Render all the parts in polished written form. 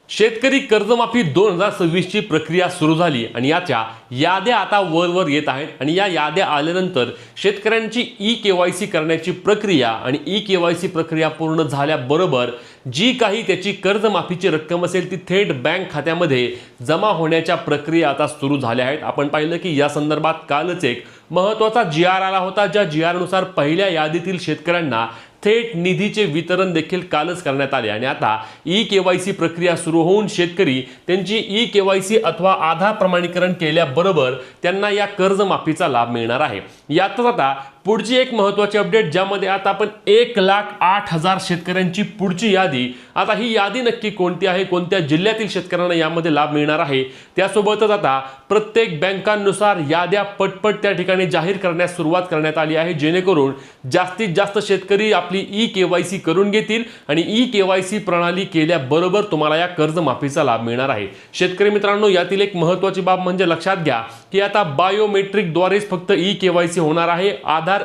शेतकरी कर्जमाफी 2026 ची प्रक्रिया सुरू झाली आणि याच्या याद्या आता वर येत आहेत आणि या याद्या आल्यानंतर शेतकऱ्यांची ई-केवायसी करण्याची प्रक्रिया आणि ई-केवायसी प्रक्रिया पूर्ण झाल्याबरोबर जी काही त्याची कर्जमाफीची रक्कम असेल ती थेट बँक खात्यामध्ये जमा होण्याच्या प्रक्रिया आता सुरू झाल्या आहेत। आपण पाहिलं की या संदर्भात कालच एक महत्त्वाचा जी-आर आला होता, ज्या जी-आरनुसार पहिल्या यादीतील शेतकऱ्यांना थेट निधीचे वितरण देखील कालच करण्यात आले आणि आता ई-केवायसी प्रक्रिया सुरू होऊन शेतकरी त्यांची ई-केवायसी अथवा आधार प्रमाणीकरण केल्याबरोबर त्यांना या कर्जमाफीचा लाभ मिळणार आहे। यातच आता पुढची एक महत्त्वाची अपडेट, ज्यामध्ये आता आपण 1,08,000 शेतकऱ्यांची पुढची यादी, आता ही यादी नक्की कोणती आहे, कोणत्या जिल्ह्यातील शेतकऱ्यांना यामध्ये लाभ मिळणार आहे, त्यासोबतच आता प्रत्येक बँकांनुसार याद्या पटपट त्या ठिकाणी जाहीर करण्यास सुरुवात करण्यात आली आहे, जेणेकरून जास्तीत जास्त शेतकरी आपली ई-केवायसी करून घेतील आणि ई-केवायसी प्रणाली केल्याबरोबर तुम्हाला या कर्जमाफीचा लाभ मिळणार आहे। शेतकरी मित्रांनो, यातील एक महत्त्वाची बाब म्हणजे लक्षात घ्या की आता बायोमेट्रिक द्वारेच फक्त ई-केवायसी होणार आहे। आधार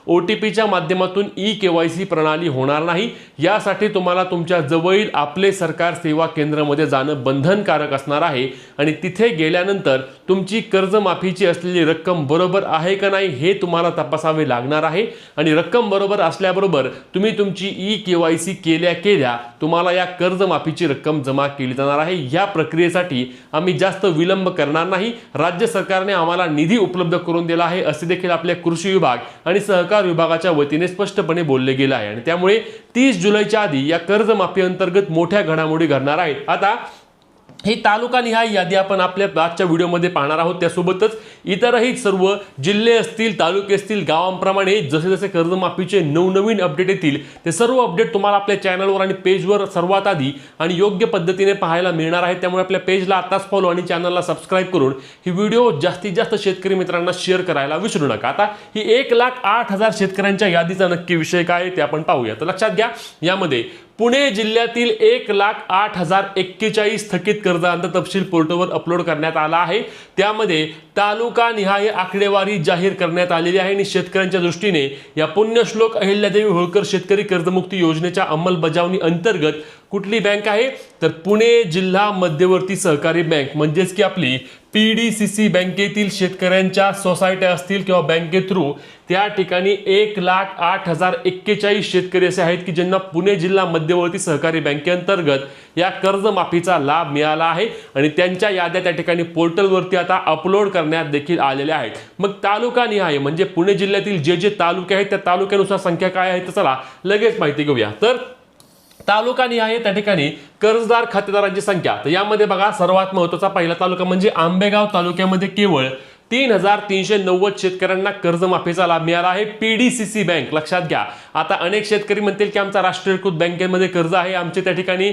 ओटीपीच्या माध्यमातून ई-केवायसी प्रणाली होणार नाही। यासाठी तुम्हाला तुमच्या जवळील आपले सरकार सेवा केंद्रामध्ये जाणं बंधनकारक असणार आहे आणि तिथे गेल्यानंतर तुमची कर्जमाफीची असलेली रक्कम बरोबर आहे का नाही हे तुम्हाला तपासावे लागणार आहे आणि रक्कम बरोबर असल्याबरोबर तुम्ही तुमची ई-केवायसी केल्या तुम्हाला या कर्जमाफीची रक्कम जमा केली जाणार आहे। या प्रक्रियेसाठी आम्ही जास्त विलंब करणार नाही। राज्य सरकारने आम्हाला निधी उपलब्ध करून दिला आहे असे देखील आपल्या कृषी विभाग आणि सहकार विभागाच्या वतीने स्पष्टपणे बोलले गेले आहे आणि त्यामुळे 30 जुलैच्या आधी या कर्जमाफी अंतर्गत मोठ्या घडामोडी घडणार आहेत। आता ही तालुकानिहाय यादी आपण आपल्या आजच्या व्हिडिओमध्ये पाहणार आहोत। त्यासोबतच इतरही सर्व जिल्हे असतील, तालुके असतील, गावांप्रमाणे जसे जसे कर्जमाफीचे नवनवीन अपडेट येतील ते सर्व अपडेट तुम्हाला आपल्या चॅनलवर आणि पेजवर सर्वात आधी आणि योग्य पद्धतीने पाहायला मिळणार आहेत। त्यामुळे आपल्या पेजला आताच फॉलो आणि चॅनलला सबस्क्राईब करून ही व्हिडिओ जास्तीत जास्त शेतकरी मित्रांना शेअर करायला विसरू नका। आता ही 1,08,000 शेतकऱ्यांच्या यादीचा नक्की विषय काय आहे ते आपण पाहूया। तर लक्षात घ्या, यामध्ये पुणे जिल्ह्यातील 1,08,041 थकीत कर्जांचा तपशील पोर्टलवर अपलोड करण्यात आला आहे। त्यामध्ये तालुकानिहाय आकडेवारी जाहीर करण्यात आलेली आहे आणि शेतकऱ्यांच्या दृष्टीने या पुण्यश्लोक अहिल्यादेवी होळकर शेतकरी कर्जमुक्ती योजनेच्या अंमलबजावणी अंतर्गत कुठली बँक आहे तर पुणे जिल्हा मध्यवर्ती सहकारी बँक म्हणजेच की आपली PDCC बँकेतील शेतकऱ्यांच्या सोसायट्या असतील किंवा बँके थ्रू त्या ठिकाणी 1,08,041 शेतकरी असे आहेत की ज्यांना पुणे जिल्हा मध्यवर्ती सहकारी बँकेअंतर्गत या कर्जमाफीचा लाभ मिळाला आहे आणि त्यांच्या याद्या त्या ठिकाणी पोर्टलवरती आता अपलोड करण्यात देखील आलेल्या आहेत। मग तालुकानिहाय म्हणजे पुणे जिल्ह्यातील जे तालुके आहेत त्या तालुक्यानुसार संख्या काय आहे तर चला लगेच माहिती घेऊया। तर तालुकानिहाय त्या ठिकाणी कर्जदार खातेदारांची संख्या, तर यामध्ये बघा सर्वात महत्त्वाचा पहिला तालुका म्हणजे आंबेगाव तालुक्यामध्ये केवळ 3,390 शेतकऱ्यांना कर्जमाफीचा लाभ मिळाला आहे। PDCC बँक, लक्षात घ्या, आता अनेक शेतकरी म्हणतील की आमचा राष्ट्रीयकृत बँकेमध्ये कर्ज आहे, आमचे त्या ठिकाणी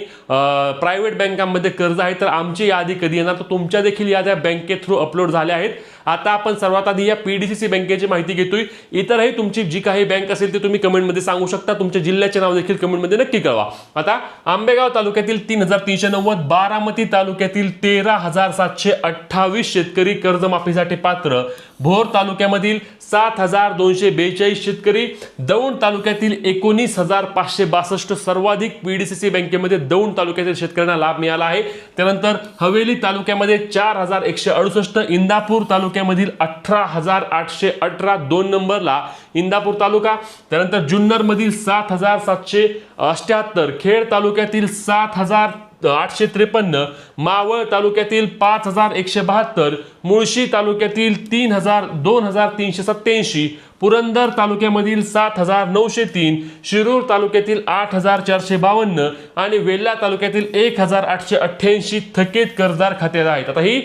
प्रायव्हेट बँकांमध्ये कर्ज आहे, तर आमची यादी कधी येणार तर तुमच्या देखील याद्या बँके थ्रू अपलोड झाल्या आहेत। आता आपण सर्वात आधी या PDCC बँकेची माहिती घेतोय। इतरही तुमची जी काही बँक असेल ते तुम्ही कमेंटमध्ये सांगू शकता, तुमच्या जिल्ह्याचे नाव देखील कमेंटमध्ये नक्की कळवा। आता आंबेगाव तालुक्यातील 3,390, बारामती तालुक्यातील 13,728 शेतकरी कर्जमाफीसाठी पात्र, भोर तालुक्यामधील 7,242 शेतकरी, दौंड तालुक्यातील 19,562 सर्वाधिक PDCC बँकेमध्ये दौंड तालुक्यातील शेतकऱ्यांना लाभ मिळाला आहे। त्यानंतर हवेली तालुक्यामध्ये 4,168, इंदापूर तालुक्यामधील 18,818 2 नंबरला इंदापूर तालुका, त्यानंतर जुन्नर मधील 7,778, खेड तालुक्यातील 7,853, मावळ तालुक्यातील 5,172, मुळशी तालुक्यातील 2,387, पुरंदर तालुक्यामधील 7,903, शिरूर तालुक्यातील 8,452 आणि वेल्हा तालुक्यातील 1,888 थकीत कर्जदार खातेदार आहेत। आता ही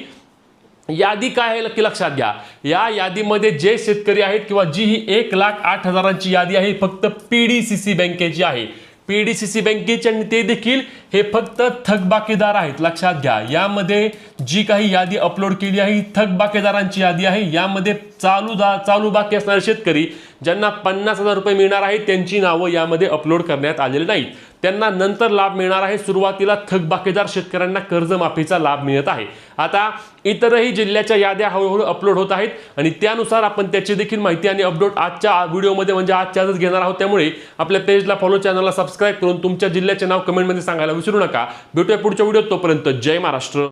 यादी काय आहे नक्की लक्षात घ्या। या यादीमध्ये जे शेतकरी आहेत किंवा जी ही 1,08,000ची यादी आहे फक्त PDCC बँकेची आहे। PDCC बँकेचे आणि ते देखील हे फक्त थकबाकीदार आहेत, लक्षात घ्या। यामध्ये जी काही यादी अपलोड केली आहे ही थकबाकीदारांची यादी आहे। यामध्ये चालू बाकी असणारे शेतकरी ज्यांना 50,000 रुपये मिळणार आहेत त्यांची नावं यामध्ये अपलोड करण्यात आलेली नाहीत। त्यांना नंतर लाभ मिळणार आहे. सुरुवातीला थकबाकीदार शेतकऱ्यांना कर्जमाफीचा लाभ मिळत आहे. आता इतरही जिल्ह्याच्या याद्या हळूहळू अपलोड होत आहेत आणि त्यानुसार आपण त्याची देखील माहिती आणि अपडेट आजच्या व्हिडिओमध्ये म्हणजे आजच्याच घेणार आहोत. त्यामुळे आपल्या पेजला फॉलो, चॅनलला सबस्क्राईब करून तुमच्या जिल्ह्याचे नाव कमेंटमध्ये सांगायला विसरू नका. भेटूया पुढच्या व्हिडिओत. तोपर्यंत जय महाराष्ट्र.